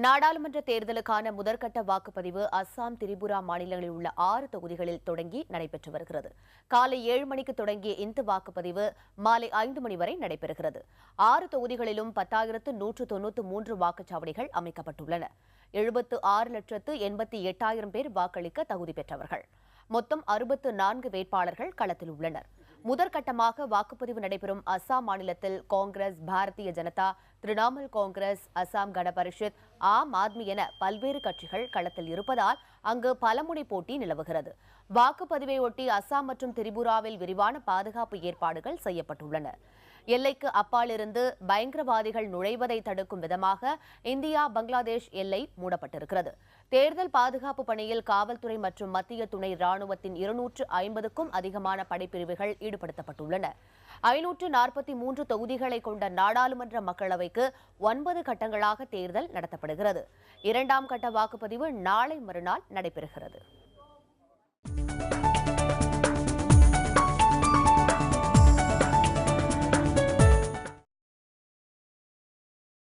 நாடாளுமன்ற தேர்தலுக்கான முதற்கட்ட வாக்குப்பதிவு அஸ்ஸாம், திரிபுரா மாநிலங்களில் உள்ள 6 தொகுதிகளில் தொடங்கி நடைபெற்று வருகிறது. காலை 7 மணிக்கு தொடங்கிய இந்த வாக்குப்பதிவு மாலை 5 மணி வரை நடைபெறுகிறது. 6 தொகுதிகளிலும் 10,193 வாக்குச்சாவடிகள் அமைக்கப்பட்டுள்ளன. 76,88,000 பேர் வாக்களிக்க தகுதி பெற்றவர்கள். மொத்தம் 64 வேட்பாளர்கள் களத்தில் உள்ளனர். முதற்கட்டமாக வாக்குப்பதிவு நடைபெறும் அஸ்ஸாம் மாநிலத்தில் காங்கிரஸ், பாரதிய ஜனதா, திரிணாமுல் காங்கிரஸ், அஸ்ஸாம் கண பரிஷத், ஆம் ஆத்மி என பல்வேறு கட்சிகள் களத்தில் இருப்பதால் அங்கு பலமுனை போட்டி நிலவுகிறது. வாக்குப்பதிவையொட்டி அஸ்ஸாம் மற்றும் திரிபுராவில் விரிவான பாதுகாப்பு ஏற்பாடுகள் செய்யப்பட்டுள்ளன. எல்லைக்கு அப்பாலிருந்து பயங்கரவாதிகள் நுழைவதை தடுக்கும் விதமாக இந்தியா பங்களாதேஷ் எல்லை மூடப்பட்டிருக்கிறது. தேர்தல் பாதுகாப்பு பணியில் காவல்துறை மற்றும் மத்திய துணை ராணுவத்தின் 250க்கும் அதிகமான படைப்பிரிவுகள் ஈடுபடுத்தப்பட்டுள்ளன. 543 தொகுதிகளை கொண்ட நாடாளுமன்ற மக்களவைக்கு 9 கட்டங்களாக தேர்தல் நடத்தப்படுகிறது. 2ஆம் கட்ட வாக்குப்பதிவு நாளை மறுநாள் நடைபெறுகிறது.